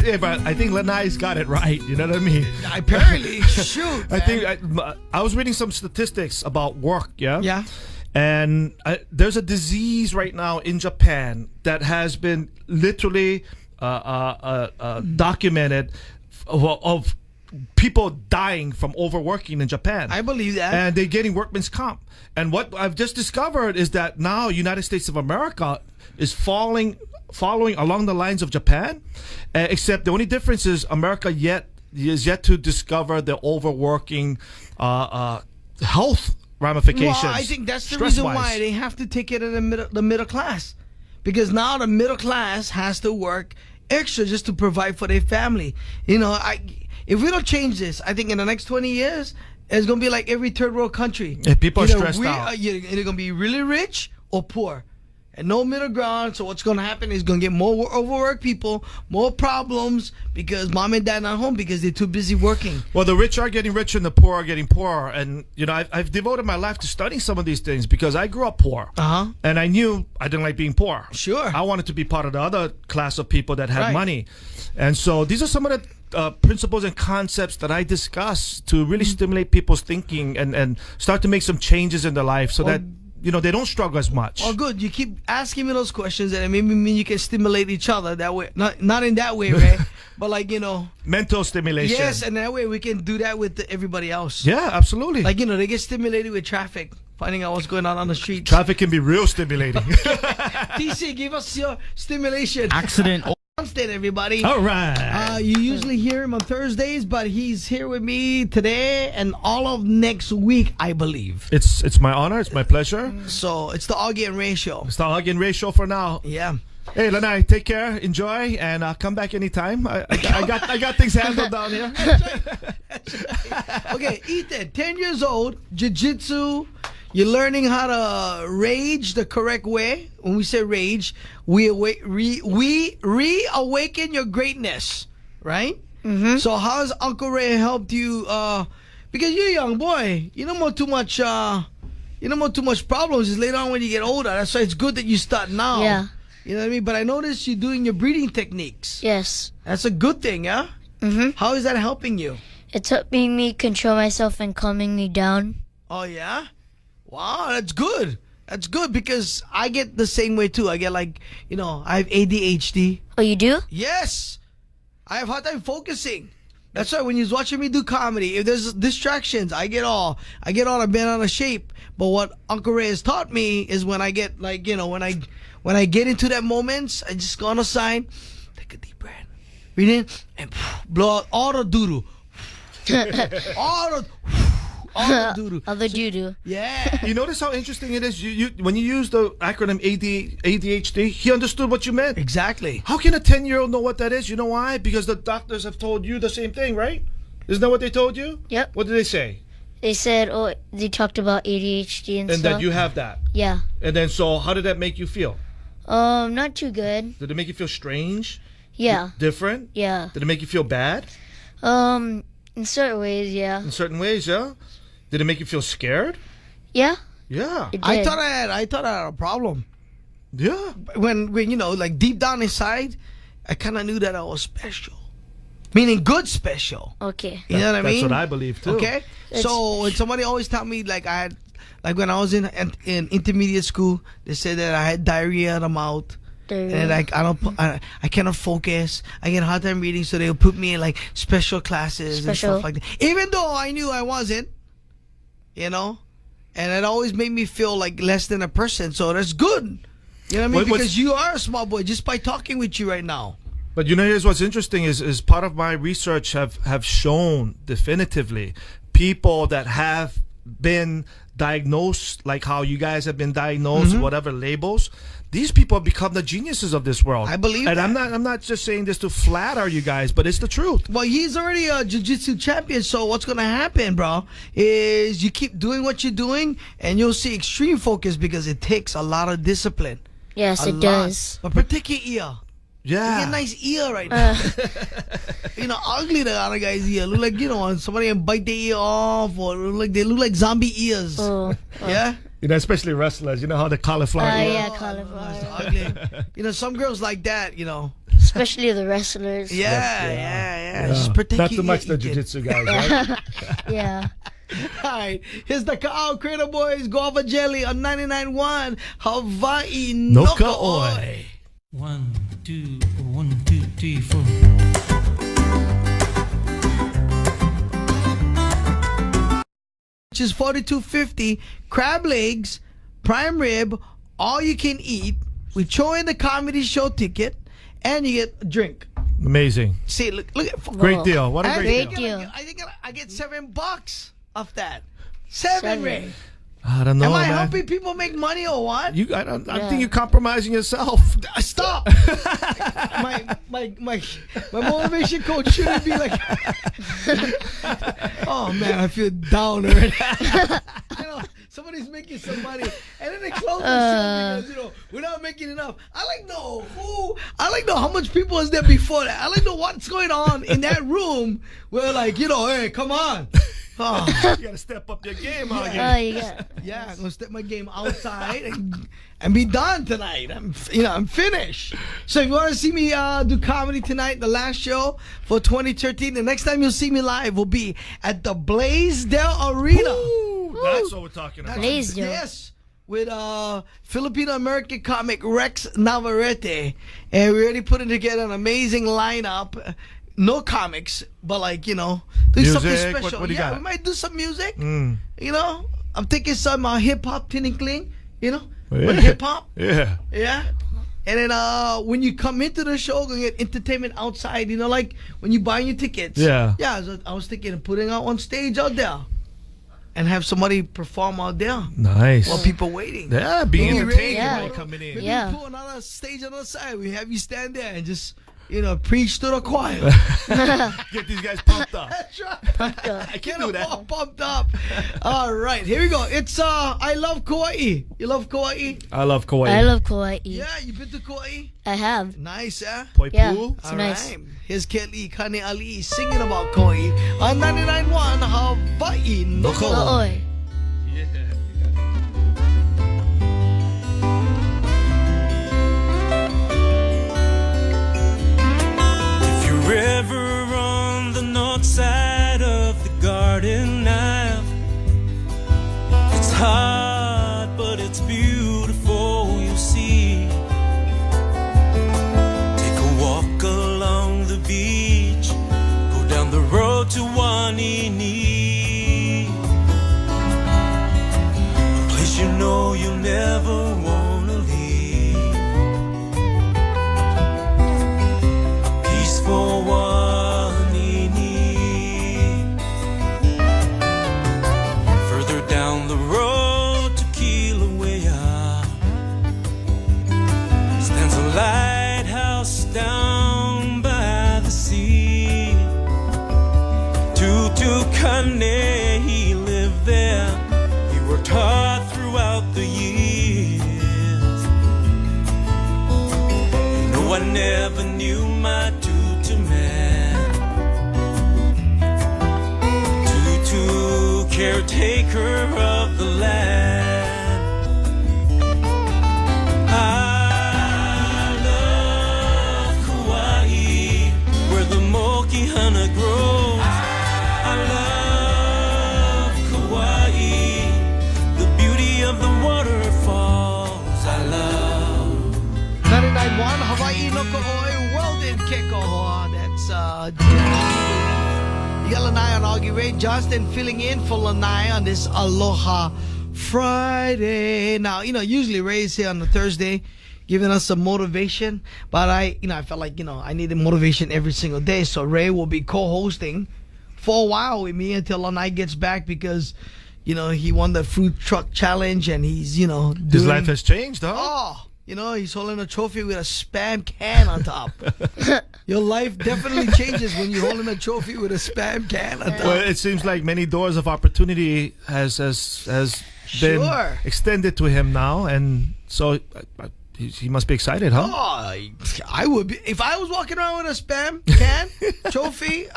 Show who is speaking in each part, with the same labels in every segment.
Speaker 1: Yeah, but I think Lanai's got it right. You know what I mean?
Speaker 2: Apparently, shoot.
Speaker 1: I think I was reading some statistics about work. Yeah.
Speaker 2: Yeah.
Speaker 1: And there's a disease right now in Japan that has been literally documented of people dying from overworking in Japan.
Speaker 2: I believe that.
Speaker 1: And they're getting workman's comp. And what I've just discovered is that now United States of America is following along the lines of Japan, except the only difference is America is yet to discover the overworking health ramifications.
Speaker 2: Well, I think that's the reason why they have to take it in the middle class, because now the middle class has to work extra just to provide for their family. You know, if we don't change this, I think in the next 20 years, it's going to be like every third world country.
Speaker 1: If people are stressed out.
Speaker 2: Either going to be really rich or poor. And no middle ground. So what's going to happen is going to get more overworked people, more problems, because mom and dad not home because they're too busy working.
Speaker 1: Well, the rich are getting richer and the poor are getting poorer. And, you know, I've devoted my life to studying some of these things because I grew up poor. And I knew I didn't like being poor.
Speaker 2: Sure.
Speaker 1: I wanted to be part of the other class of people that had money. And so these are some of the principles and concepts that I discuss to really stimulate people's thinking and start to make some changes in their life so that, you know, they don't struggle as much.
Speaker 2: Oh, good. You keep asking me those questions, and it maybe mean you can stimulate each other that way. Not in that way, right? But like, you know,
Speaker 1: mental stimulation.
Speaker 2: Yes, and that way we can do that with everybody else.
Speaker 1: Yeah, absolutely.
Speaker 2: Like, you know, they get stimulated with traffic, finding out what's going on the street.
Speaker 1: Traffic can be real stimulating.
Speaker 2: TC, give us your stimulation.
Speaker 3: Accident.
Speaker 2: State, everybody.
Speaker 1: All right.
Speaker 2: You usually hear him on Thursdays, but he's here with me today and all of next week, I believe.
Speaker 1: It's my honor. It's my pleasure.
Speaker 2: So it's the Augie and Ray show.
Speaker 1: It's the Augie and Ray show for now.
Speaker 2: Yeah.
Speaker 1: Hey, Lanai, take care, enjoy, and come back anytime. I got things handled down here.
Speaker 2: Okay, Ethan, 10 years old, jiu-jitsu. You're learning how to rage the correct way. When we say rage, we reawaken your greatness, right? Mm-hmm. So how has Uncle Ray helped you? Because you're a young boy, you don't want too much. Too much problems. Is later on when you get older. That's why it's good that you start now.
Speaker 4: Yeah.
Speaker 2: You know what I mean? But I noticed you're doing your breathing techniques.
Speaker 4: Yes.
Speaker 2: That's a good thing, yeah.
Speaker 4: Mm-hmm.
Speaker 2: How is that helping you?
Speaker 4: It's helping me control myself and calming me down.
Speaker 2: Oh yeah. Wow, that's good. That's good because I get the same way too. I get like, you know, I have ADHD.
Speaker 4: Oh, you do?
Speaker 2: Yes. I have hard time focusing. That's why when you're watching me do comedy, if there's distractions, I get all a bent out of shape. But what Uncle Ray has taught me is when I get like, you know, when I get into that moments, I just go on the side, take a deep breath, breathe in, and blow out all the doo-doo. all the doo-doo.
Speaker 4: All the doo-doo.
Speaker 2: Yeah.
Speaker 1: You notice how interesting it is? You when you use the acronym ADHD, he understood what you meant.
Speaker 2: Exactly.
Speaker 1: How can a 10-year-old know what that is? You know why? Because the doctors have told you the same thing, right? Isn't that what they told you?
Speaker 4: Yep.
Speaker 1: What did they say?
Speaker 4: They said, they talked about ADHD and
Speaker 1: And
Speaker 4: stuff.
Speaker 1: that you have that.
Speaker 4: Yeah.
Speaker 1: And then, so how did that make you feel?
Speaker 4: Not too good.
Speaker 1: Did it make you feel strange?
Speaker 4: Yeah.
Speaker 1: Different?
Speaker 4: Yeah.
Speaker 1: Did it make you feel bad?
Speaker 4: In certain ways, yeah.
Speaker 1: In certain ways, yeah? Did it make you feel scared?
Speaker 4: Yeah.
Speaker 1: Yeah.
Speaker 4: It did.
Speaker 2: I thought I had a problem.
Speaker 1: Yeah.
Speaker 2: When you know, like deep down inside, I kind of knew that I was special. Meaning good special.
Speaker 4: Okay.
Speaker 2: You know what I mean?
Speaker 1: That's what I believe too.
Speaker 2: Okay. So when somebody always tell me like I had, like when I was in intermediate school, they said that I had diarrhea in the mouth. And like I cannot focus. I get a hard time reading, so they'll put me in like special classes and stuff like that. Even though I knew I wasn't, you know, and it always made me feel like less than a person. So that's good. You know what I mean? Because you are a small boy just by talking with you right now.
Speaker 1: But you know, here's what's interesting is part of my research have shown definitively people that have been diagnosed like how you guys have been diagnosed, whatever labels. These people have become the geniuses of this world.
Speaker 2: I believe
Speaker 1: and
Speaker 2: that.
Speaker 1: I'm not just saying this to flatter you guys, but it's the truth.
Speaker 2: Well, he's already a jiu-jitsu champion, so what's going to happen, bro, is you keep doing what you're doing, and you'll see extreme focus because it takes a lot of discipline.
Speaker 4: Yes, it does.
Speaker 2: But protect your ear.
Speaker 1: Yeah.
Speaker 2: You get a nice ear right now. You know, ugly the other guy's ear. Look like, you know, somebody bite their ear off, or they look like zombie ears. Yeah?
Speaker 1: You know, especially wrestlers. You know how the cauliflower ear?
Speaker 4: Yeah, cauliflower.
Speaker 2: It's ugly. You know, some girls like that, you know.
Speaker 4: especially the wrestlers.
Speaker 2: Yeah. Just protect
Speaker 1: Not
Speaker 2: you,
Speaker 1: too much the
Speaker 2: Ethan.
Speaker 1: jiu-jitsu guys, right?
Speaker 4: Yeah.
Speaker 2: All right, here's the Ka'au Creator Boys Guava Jelly on 99.1 Hawaii
Speaker 1: Noka
Speaker 2: Noka
Speaker 1: Oi.
Speaker 2: Oi.
Speaker 3: 1, 2, 1, 2, 3, 4.
Speaker 2: Which is $42.50. Crab legs, prime rib, all you can eat. We throw in the comedy show ticket, and you get a drink.
Speaker 1: Amazing.
Speaker 2: See, look at
Speaker 1: Great deal. What a
Speaker 2: And
Speaker 1: great
Speaker 4: Great
Speaker 1: deal.
Speaker 4: deal.
Speaker 2: I think I get $7 off that. Seven, Ray.
Speaker 1: I don't know,
Speaker 2: Am I
Speaker 1: man.
Speaker 2: helping people make money or what?
Speaker 1: I
Speaker 4: Yeah.
Speaker 1: think you're compromising yourself.
Speaker 2: Stop. my motivation coach shouldn't be like. Oh man, I feel down already. Somebody's making some money, and then they close the show because we're not making enough. I like know who. I like know how much people was there before that. I like know what's going on in that room. Where hey, come on. Oh.
Speaker 1: You gotta step up your game,
Speaker 4: Oh,
Speaker 1: Augie.
Speaker 4: you got.
Speaker 2: Yeah, I'm gonna step my game outside and be done tonight. I'm finished. So if you want to see me do comedy tonight, the last show for 2013, the next time you'll see me live will be at the Blaisdell Arena.
Speaker 1: Ooh, that's what we're talking about.
Speaker 4: Blaisdell.
Speaker 2: Yes, with Filipino American comic Rex Navarrete, and we already putting together an amazing lineup. No comics, but do something
Speaker 1: Music,
Speaker 2: special.
Speaker 1: what do you got?
Speaker 2: We might do some music.
Speaker 1: Mm.
Speaker 2: I'm thinking some hip hop tinkling.
Speaker 1: Yeah.
Speaker 2: Hip hop.
Speaker 1: Yeah.
Speaker 2: Yeah. And then when you come into the show, gonna get entertainment outside. Like when you buy your tickets.
Speaker 1: Yeah.
Speaker 2: Yeah. So I was thinking of putting out on stage out there, and have somebody perform out there
Speaker 1: Nice.
Speaker 2: while people waiting.
Speaker 1: Yeah, being
Speaker 2: Maybe
Speaker 1: entertained
Speaker 4: Yeah.
Speaker 1: while coming in.
Speaker 2: Maybe
Speaker 4: Yeah.
Speaker 2: put another stage on the side. We have you stand there and just preach to the choir.
Speaker 1: Get these guys pumped up.
Speaker 2: That's right.
Speaker 1: I can do
Speaker 2: Get them all
Speaker 1: that.
Speaker 2: pumped up. All right, here we go. It's I love Kauai. You love Kauai?
Speaker 1: I love Kauai.
Speaker 4: I love Kauai.
Speaker 2: Yeah, you been to Kauai?
Speaker 4: I have.
Speaker 2: Nice, huh?
Speaker 1: Poi
Speaker 4: Yeah.
Speaker 1: Poo.
Speaker 4: It's
Speaker 2: All
Speaker 4: nice.
Speaker 2: right. Here's Kelly Kane Ali singing about Kauai on 99.1 Hawaii Noka.
Speaker 4: Oi.
Speaker 3: If you're ever on the north side of the Garden Isle, it's hot, but it's beautiful, you see. Take a walk along the beach, go down the road to Wanini, a place you know you'll never wanna leave. Peaceful Wanini. Further down the road to Kilauea stands a lighthouse down by the sea. Tutu Kane, he lived there. He worked hard throughout the years. No, I never knew my Tutu man. Tutu, caretaker of the land. I love Kauai, where the Mokihana grows. I love Kauai, the beauty of the waterfalls. I love
Speaker 2: 99.1 Hawaii Noka Oi World in Kekohoa. That's you got Lanai on Augie Ray Johnston filling in for Lanai on this Aloha Friday. Now, usually Ray's here on the Thursday giving us some motivation, but I felt like, I needed motivation every single day. So Ray will be co-hosting for a while with me until Lanai gets back because, he won the food truck challenge and he's,
Speaker 1: His
Speaker 2: doing-
Speaker 1: life has changed, huh?
Speaker 2: Oh, he's holding a trophy with a Spam can on top. Your life definitely changes when you're holding a trophy with a Spam can on top.
Speaker 1: Well, it seems like many doors of opportunity has been
Speaker 2: Sure.
Speaker 1: extended to him now, and so he must be excited, huh?
Speaker 2: Oh, I would be if I was walking around with a Spam can trophy.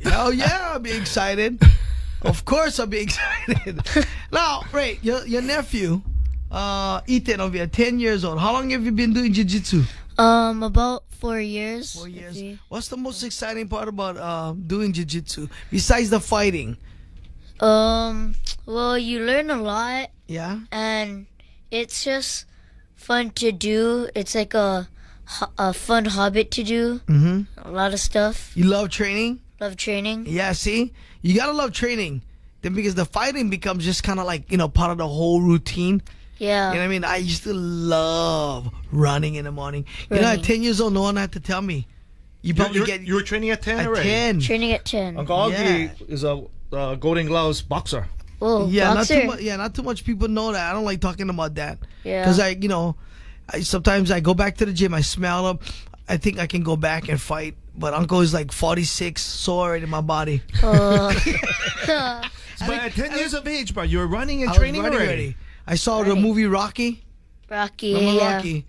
Speaker 2: Hell yeah, I'd be excited. Of course, I'd be excited. Now, Ray, your nephew, Ethan over here, 10 years old. How long have you been doing jiu-jitsu?
Speaker 4: About 4 years.
Speaker 2: 4 years.
Speaker 4: Maybe.
Speaker 2: What's the most exciting part about doing jiu-jitsu besides the fighting?
Speaker 4: Well, you learn a lot,
Speaker 2: Yeah.
Speaker 4: and it's just fun to do. It's like a fun hobby to do.
Speaker 2: Mm-hmm.
Speaker 4: A lot of stuff.
Speaker 2: You love training?
Speaker 4: Love training.
Speaker 2: Yeah, see? You gotta love training. Then because the fighting becomes just kind of like, part of the whole routine.
Speaker 4: Yeah.
Speaker 2: You know what I mean? I used to love running in the morning. You know, at
Speaker 4: Running.
Speaker 2: 10 years old, no one had to tell me. You probably
Speaker 1: You were training at 10
Speaker 2: at
Speaker 1: already?
Speaker 2: 10.
Speaker 4: Training at 10.
Speaker 1: Uncle Augie
Speaker 2: Yeah.
Speaker 1: is a Golden Gloves boxer.
Speaker 4: Oh,
Speaker 2: Yeah,
Speaker 4: boxer.
Speaker 2: not too much people know that. I don't like talking about that.
Speaker 4: Yeah.
Speaker 2: Because sometimes I go back to the gym, I smell up. I think I can go back and fight. But Uncle is like 46, sore in my body.
Speaker 1: But at 10 years of age, bro, you were running and
Speaker 2: I was
Speaker 1: training
Speaker 2: running
Speaker 1: already.
Speaker 2: I saw the
Speaker 4: Right.
Speaker 2: movie Rocky.
Speaker 4: Rocky.
Speaker 2: Remember
Speaker 4: Yeah.
Speaker 2: Rocky?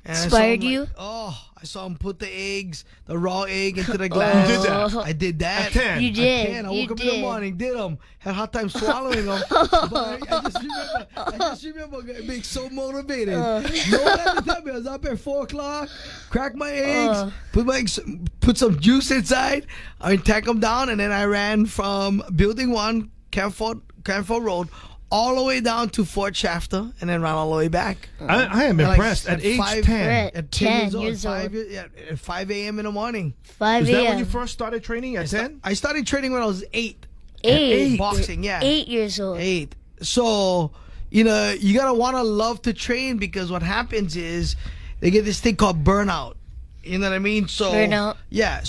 Speaker 2: And I saw
Speaker 4: Inspired
Speaker 2: him,
Speaker 4: you?
Speaker 2: I saw him put the eggs, the raw egg into the glass.
Speaker 1: You did that?
Speaker 2: I did that.
Speaker 1: At 10.
Speaker 4: You did.
Speaker 2: I
Speaker 4: You
Speaker 2: woke up in
Speaker 4: did.
Speaker 2: the morning, did them, had a hard time swallowing them. But I just remember being so motivated. No one had to tell me. I was up at 4 o'clock, cracked my eggs, put some juice inside, I tack them down, and then I ran from Building 1, Canford Road, all the way down to Fort Shafter, and then ran all the way back.
Speaker 1: I am
Speaker 2: Like,
Speaker 1: impressed. At
Speaker 2: at
Speaker 1: age
Speaker 2: 5
Speaker 1: 10.
Speaker 2: At
Speaker 4: 10
Speaker 2: 10
Speaker 4: years old.
Speaker 2: at 5 a.m. in the morning.
Speaker 4: 5
Speaker 1: Is that when
Speaker 4: a.m.
Speaker 1: you first started training at 10?
Speaker 2: I started training when I was 8.
Speaker 4: 8.
Speaker 2: Boxing, yeah.
Speaker 4: 8 years old.
Speaker 2: 8. So, you gotta want to love to train, because what happens is they get this thing called burnout. You know what I mean? So
Speaker 4: Burnout.
Speaker 2: Yeah.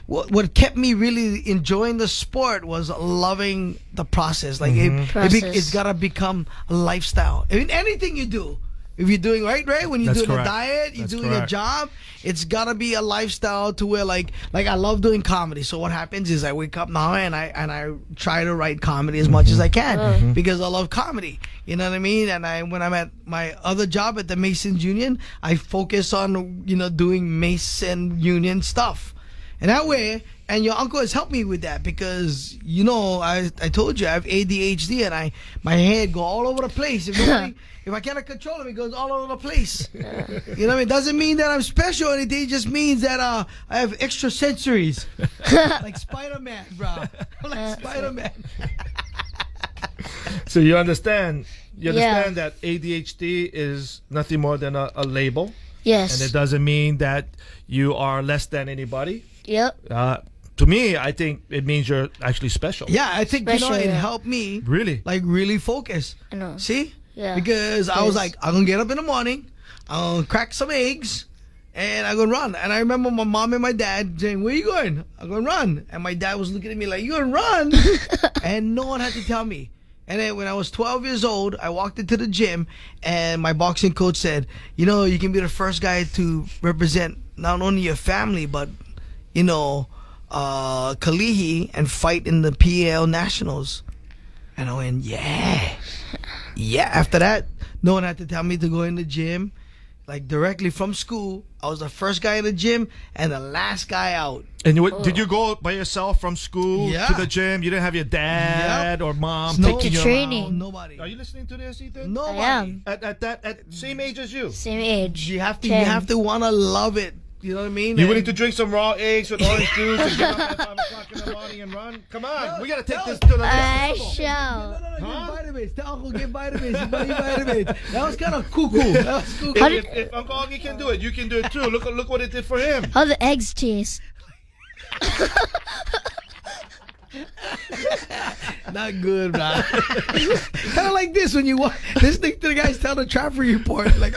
Speaker 2: What kept me really enjoying the sport was loving the process. Like
Speaker 4: Process.
Speaker 2: it's gotta become a lifestyle. I mean, anything you do, if you're doing right, when you're
Speaker 1: That's
Speaker 2: doing
Speaker 1: correct.
Speaker 2: a diet, you're
Speaker 1: That's
Speaker 2: doing a
Speaker 1: correct.
Speaker 2: job, it's gotta be a lifestyle to where like I love doing comedy. So what happens is I wake up now and I try to write comedy as much as I can because I love comedy. You know what I mean? And when I'm at my other job at the Masons Union, I focus on doing Mason Union stuff. And that way, and your uncle has helped me with that because I told you I have ADHD and my head go all over the place. If I cannot control him, it goes all over the place. You know what I mean? Doesn't mean that I'm special or anything. It just means that I have extra sensories, like Spider-Man, bro. I'm like Spider-Man.
Speaker 1: So you understand
Speaker 4: Yeah.
Speaker 1: that ADHD is nothing more than a label,
Speaker 4: Yes.
Speaker 1: and it doesn't mean that you are less than anybody.
Speaker 4: Yep.
Speaker 1: To me, I think it means you're actually special.
Speaker 2: Yeah, I think
Speaker 4: Special,
Speaker 2: it
Speaker 4: yeah.
Speaker 2: helped me
Speaker 1: Really?
Speaker 2: like really focus.
Speaker 4: I know.
Speaker 2: See?
Speaker 4: Yeah.
Speaker 2: Because I was
Speaker 4: Yes.
Speaker 2: like, I'm gonna get up in the morning, I'm gonna crack some eggs, and I'm gonna run. And I remember my mom and my dad saying, "Where you going?" I'm gonna run. And my dad was looking at me like, "You gonna run?" And no one had to tell me. And then when I was 12 years old, I walked into the gym, and my boxing coach said, "You can be the first guy to represent not only your family, but Kalihi and fight in the PAL Nationals." And I went, yeah. After that, no one had to tell me to go in the gym. Like directly from school, I was the first guy in the gym and the last guy out.
Speaker 1: And did you go by yourself from school
Speaker 2: Yeah.
Speaker 1: to the gym? You didn't have your dad or mom
Speaker 2: No
Speaker 1: taking you
Speaker 4: training.
Speaker 1: around?
Speaker 2: Nobody.
Speaker 1: Are you listening to this, Ethan?
Speaker 2: Nobody.
Speaker 4: I am.
Speaker 1: At same age as you.
Speaker 4: Same age.
Speaker 2: You have to.
Speaker 4: 10.
Speaker 2: You have to want to love it. You know what I mean?
Speaker 1: You
Speaker 2: And-
Speaker 1: willing to drink some raw eggs with orange juice and get up at 5 o'clock in the morning and run? Come on, we gotta take this to the next
Speaker 4: I
Speaker 1: level.
Speaker 4: shall.
Speaker 2: No,
Speaker 1: Huh?
Speaker 2: get vitamins. Tell Uncle get vitamins. He buy vitamins. That was kind of cuckoo. That was cuckoo.
Speaker 1: If Uncle Augie can do it, you can do it too. Look what it did for him.
Speaker 4: How the eggs taste?
Speaker 2: Not good, man. Kind of like this when you listening to the guys tell the traffic report. Like,